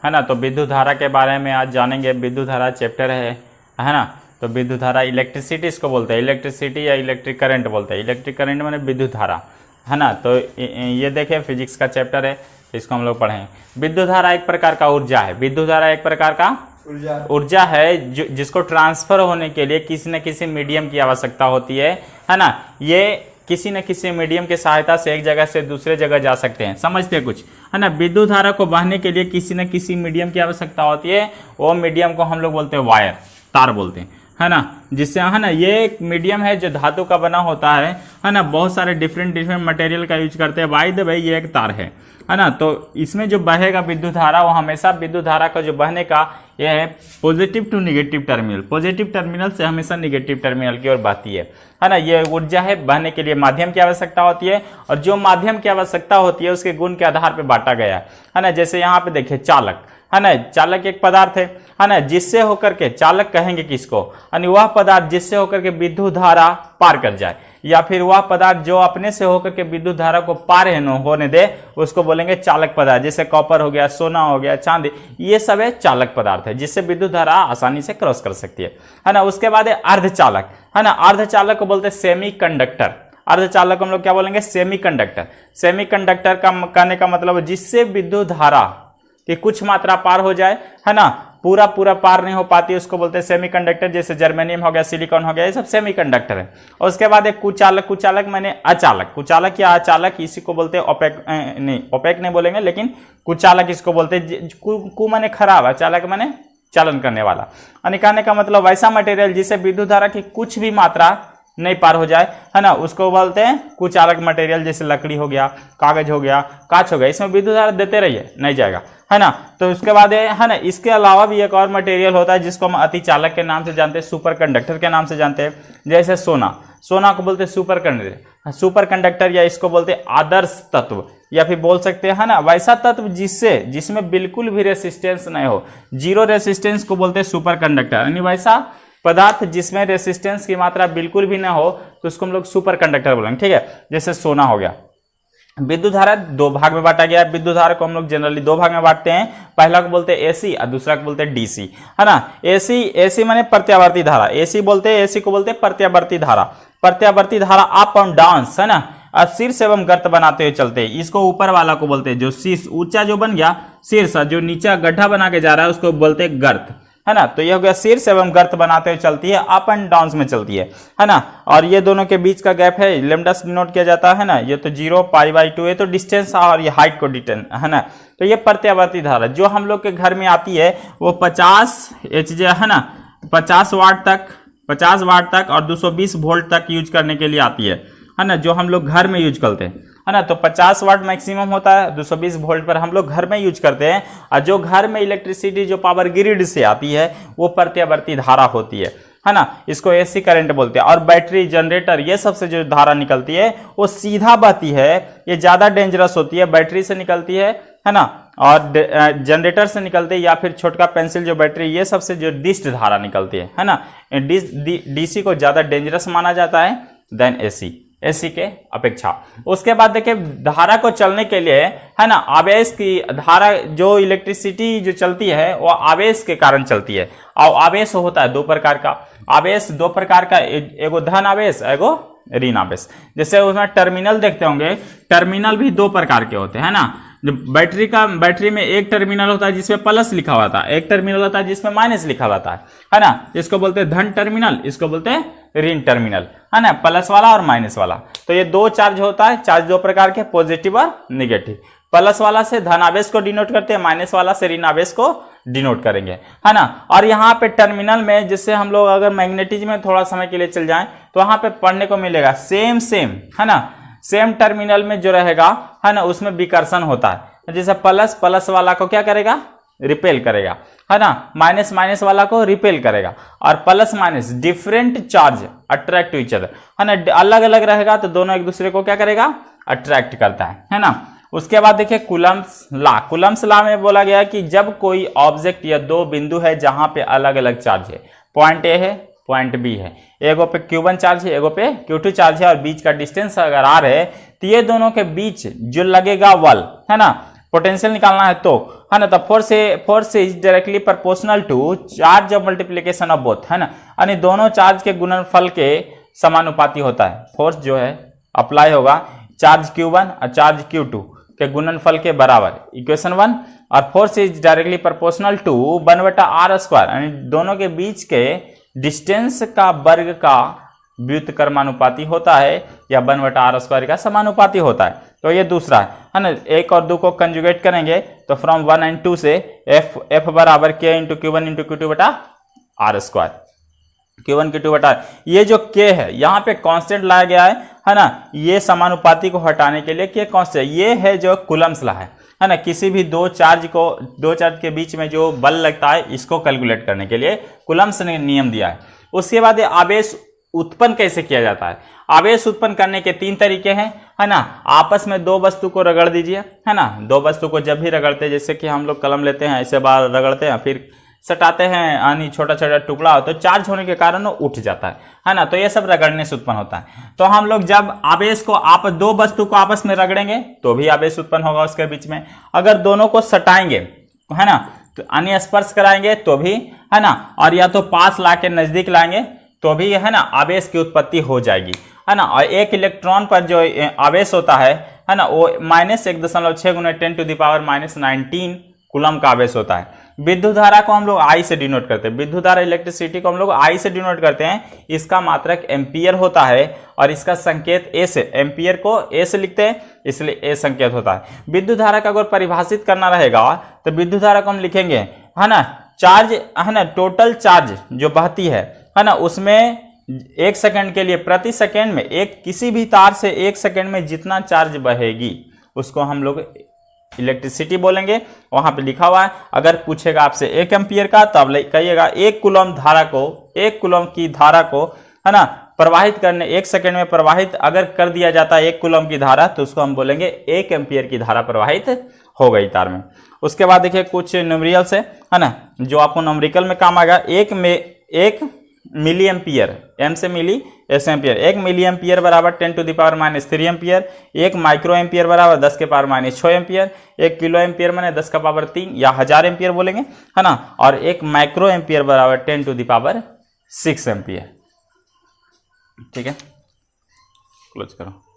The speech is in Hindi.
है ना। तो विद्युत धारा के बारे में आज जानेंगे। विद्युत धारा चैप्टर है ना। तो विद्युत धारा इलेक्ट्रिसिटी इसको बोलते हैं, इलेक्ट्रिसिटी या इलेक्ट्रिक करंट बोलते हैं। इलेक्ट्रिक करंट माने विद्युत धारा, है ना। तो ये देखें फिजिक्स का चैप्टर है, इसको हम लोग पढ़ेंगे। विद्युत धारा एक प्रकार का ऊर्जा है। विद्युत धारा एक प्रकार का ऊर्जा है जिसको ट्रांसफर होने के लिए किसी न किसी मीडियम की आवश्यकता होती है ना। ये किसी न किसी मीडियम की सहायता से एक जगह से दूसरे जगह जा सकते हैं, समझते हैं कुछ, है ना। विद्युत धारा को बहने के लिए किसी न किसी मीडियम की आवश्यकता होती है। वो मीडियम को हम लोग बोलते हैं वायर, तार बोलते हैं, है ना। जिससे, है ना, ये एक मीडियम है जो धातु का बना होता है ना। बहुत सारे डिफरेंट मटेरियल का यूज करते हैं। बाय द वे ये एक तार है ना। तो इसमें जो बहेगा विद्युत धारा, वो हमेशा विद्युत धारा का जो बहने का ये है positive to negative terminal. Positive terminal से हमेशा निगेटिव टर्मिनल की ओर बहती है ना। ये ऊर्जा है, बहने के लिए माध्यम की आवश्यकता होती है, और जो माध्यम की आवश्यकता होती है उसके गुण के आधार पर बांटा गया है ना। जैसे यहाँ पे देखिए चालक, है ना। चालक एक पदार्थ है ना, जिससे होकर के, चालक कहेंगे किसको, यानी वह पदार्थ जिससे होकर के विद्युत धारा पार कर जाए, या फिर वह पदार्थ जो अपने से होकर के विद्युत धारा को पार होने दे, उसको बोलेंगे चालक पदार्थ। जैसे कॉपर हो गया, सोना हो गया, चांदी, ये सब है चालक पदार्थ है जिससे विद्युत धारा आसानी से क्रॉस कर सकती है ना। उसके बाद है अर्धचालक, है ना। अर्धचालक को बोलते हैं सेमी कंडक्टर। अर्धचालक को हम लोग क्या बोलेंगे, सेमी कंडक्टर। सेमी कंडक्टर का कहने का मतलब जिससे विद्युत धारा कि कुछ मात्रा पार हो जाए, है ना, पूरा पार नहीं हो पाती, उसको बोलते हैं सेमीकंडक्टर। जैसे जर्मेनियम हो गया, सिलिकॉन हो गया, ये सब सेमीकंडक्टर है। और उसके बाद एक कुचालक। कुचालक माने अचालक। कुचालक या अचालक, इसी को बोलते हैं ओपेक, नहीं ओपेक नहीं बोलेंगे, लेकिन कुचालक इसको बोलते हैं। कु माने खराब, अचालक माने चालन करने वाला। कहने का मतलब वैसा मटेरियल जिसे विद्युत धारा की कुछ भी मात्रा नहीं पार हो जाए, है ना, उसको बोलते हैं कुचालक मटेरियल। जैसे लकड़ी हो गया, कागज हो गया, कांच हो गया, इसमें विद्युत धारा देते रहिए, नहीं जाएगा, है ना। तो उसके बाद है ना, इसके अलावा भी एक और मटेरियल होता है जिसको हम अतिचालक के नाम से जानते हैं, सुपर कंडक्टर के नाम से जानते हैं। जैसे सोना, सोना को बोलते हैं सुपर कंडक्टर। सुपर कंडक्टर या इसको बोलते हैं आदर्श तत्व, या फिर बोल सकते हैं, है ना, वैसा तत्व जिसमें बिल्कुल भी रेसिस्टेंस नहीं हो, जीरो रेसिस्टेंस को बोलते हैं सुपर कंडक्टर। यानी वैसा पदार्थ जिसमें रेसिस्टेंस की मात्रा बिल्कुल भी ना हो, तो उसको हम लोग सुपर कंडक्टर बोलेंगे, ठीक है। जैसे सोना हो गया। विद्युत धारा दो भाग में बांटा गया है। विद्युत धारा को हम लोग जनरली दो भाग में बांटते हैं। पहला को बोलते हैं एसी और दूसरा को बोलते हैं डीसी, है ना। एसी माने प्रत्यावर्ती धारा, एसी बोलते हैं, एसी को बोलते हैं प्रत्यावर्ती धारा। प्रत्यावर्ती धारा अप एंड डाउन, है ना, और शीर्ष एवं गर्त बनाते हुए चलते हैं। इसको ऊपर वाला को बोलते हैं, जो शीर्ष ऊंचा जो बन गया शीर्ष, जो नीचा गड्ढा बना के जा रहा है उसको बोलते हैं गर्त, है ना। तो ये हो गया शीर्ष एवं गर्त बनाते हुए चलती है, अप एंड डाउन में चलती है ना। और ये दोनों के बीच का गैप है, लैम्डा से डिनोट किया जाता है ना। ये तो 0 π/2 है, तो डिस्टेंस और ये हाइट को डिटेन, है ना। तो ये प्रत्यावर्ती धारा जो हम लोग के घर में आती है वो 50 H, है ना, 50 वाट तक और 220 वोल्ट तक यूज करने के लिए आती है ना, जो हम लोग घर में यूज करते हैं, है ना। तो 50 वाट मैक्सिमम होता है, 220 वोल्ट पर हम लोग घर में यूज करते हैं। और जो घर में इलेक्ट्रिसिटी जो पावर ग्रिड से आती है वो प्रत्यावर्ती धारा होती है ना। इसको एसी करंट बोलते हैं। और बैटरी, जनरेटर, ये सबसे जो धारा निकलती है वो सीधा बहती है, ये ज्यादा डेंजरस होती है। बैटरी से निकलती है ना, और जनरेटर से निकलते हैं, या फिर छोटका पेंसिल जो बैटरी, ये सबसे जो डिस्ट धारा निकलती है ना। डीसी को ज्यादा डेंजरस माना जाता है देन एसी के अपेक्षा। उसके बाद देखिए धारा को चलने के लिए, है ना, आवेश की धारा, जो इलेक्ट्रिसिटी जो चलती है वो आवेश के कारण चलती है। और आवेश होता है दो प्रकार का। आवेश दो प्रकार का, एगो धन आवेश, एगो ऋण आवेश। जैसे उसमें टर्मिनल देखते होंगे, टर्मिनल भी दो प्रकार के होते हैं ना। जो बैटरी में एक टर्मिनल होता है जिसमें प्लस लिखा हुआ था, एक टर्मिनल होता है जिसमें माइनस लिखा हुआ है ना। इसको बोलते हैं धन टर्मिनल, इसको बोलते हैं ऋण टर्मिनल, है ना, प्लस वाला और माइनस वाला। तो ये दो चार्ज होता है, चार्ज दो प्रकार के, पॉजिटिव और नेगेटिव। प्लस वाला से धन आवेश को डिनोट करते हैं, माइनस वाला से ऋण आवेश को डिनोट करेंगे, है ना। और यहाँ पे टर्मिनल में, जिससे हम लोग अगर मैग्नेटिज्म में थोड़ा समय के लिए चल जाएं तो वहां पे पढ़ने को मिलेगा सेम, है ना। सेम टर्मिनल में जो रहेगा, है ना, उसमें विकर्षण होता है। जैसे प्लस वाला को क्या करेगा, रिपेल करेगा, है ना। माइनस वाला को रिपेल करेगा। और plus minus different charge attract to each other, है ना। अलग अलग रहेगा तो दोनों एक दूसरे को क्या करेगा, अट्रैक्ट करता है ना। उसके बाद देखिए कुलम्स लॉ में बोला गया कि जब कोई ऑब्जेक्ट या दो बिंदु है जहां पे अलग अलग चार्ज है, पॉइंट ए है, पॉइंट बी है, एगो पे Q1 चार्ज है, एगो पे Q2 चार्ज है, और बीच का डिस्टेंस अगर R है, तो ये दोनों के बीच जो लगेगा बल, है ना, पोटेंशियल निकालना है तो, है ना, तो force is directly proportional to charge of multiplication of both, है ना, यानी दोनों चार्ज के गुणनफल के समानुपाती होता है। फोर्स जो है अप्लाई होगा चार्ज Q1 और चार्ज Q2 के गुणनफल के बराबर, इक्वेशन 1। और force is directly proportional to 1/r², यानी दोनों के बीच के डिस्टेंस का वर्ग का व्युत्क्रमानुपाती होता है या 1/r² का समानुपाती होता है। तो ये दूसरा है ना। 1 और 2 को कंजुगेट करेंगे तो फ्रॉम 1 एंड 2 से F बराबर K into Q1 into Q2/r², Q1 Q2 ये जो K है यहाँ पे कांस्टेंट लाया गया है ना, ये समानुपाती को हटाने के लिए K कांस्टेंट, ये है जो कूलम्स लॉ है ना। किसी भी दो चार्ज के बीच में जो बल लगता है इसको कैलकुलेट करने के लिए कूलम्स ने नियम दिया है। उसके बाद ये आवेश उत्पन्न कैसे किया जाता है। आवेश उत्पन्न करने के 3 तरीके हैं, है ना। आपस में दो वस्तु को रगड़ दीजिए, है ना। दो वस्तु को जब भी रगड़ते हैं, जैसे कि हम लोग कलम लेते हैं, ऐसे बार रगड़ते हैं फिर सटाते हैं, यानी छोटा छोटा टुकड़ा हो तो चार्ज होने के कारण वो उठ जाता है ना। तो ये सब रगड़ने से उत्पन्न होता है। तो हम लोग जब आवेश को दो वस्तु को आपस में रगड़ेंगे तो भी आवेश उत्पन्न होगा उसके बीच में। अगर दोनों को सटाएंगे, है ना, तो यानी स्पर्श कराएंगे तो भी, है ना, और या तो पास ला के नजदीक लाएंगे तो भी, है ना, आवेश की उत्पत्ति हो जाएगी, है ना। और एक इलेक्ट्रॉन पर जो आवेश होता है ना, वो -1.6 × 10⁻⁻19 कूलम का आवेश होता है। विद्युत धारा को हम लोग I से डिनोट करते हैं, विद्युत धारा इलेक्ट्रिसिटी को हम लोग I से डिनोट करते हैं। इसका मात्रक एम्पियर होता है और इसका संकेत A से, एम्पियर को A से लिखते हैं इसलिए A संकेत होता है। विद्युत धारा का अगर परिभाषित करना रहेगा तो विद्युत धारा को हम लिखेंगे, है ना, चार्ज, है ना, टोटल चार्ज जो बहती है ना, उसमें 1 सेकंड के लिए, प्रति सेकंड में एक किसी भी तार से 1 सेकंड में जितना चार्ज बहेगी उसको हम लोग इलेक्ट्रिसिटी बोलेंगे। वहां पे लिखा हुआ है। अगर पूछेगा आपसे 1 एम्पियर का तो आप कहिएगा 1 कूलम धारा को, 1 कूलम की धारा को, है ना, प्रवाहित करने 1 सेकंड में प्रवाहित अगर कर दिया जाता है 1 कूलम की धारा तो उसको हम बोलेंगे 1 एम्पियर की धारा प्रवाहित हो गई तार में। उसके बाद देखिए कुछ न्यूमेरिकल्स है ना, जो आपको न्यूमेरिकल में काम आएगा। 1 मिली एम्पियर, एम से मिली, एस एम्पियर, 1 मिली एम्पियर बराबर 10⁻³ एम्पियर, 1 माइक्रो एम्पियर बराबर 10⁻6 एम्पियर, 1 किलो एम्पियर मैंने 10⁻3 या 1000 एम्पियर बोलेंगे, है ना, और 1 माइक्रो एम्पियर बराबर 10⁻6 एम्पियर। ठीक है, क्लोज करो।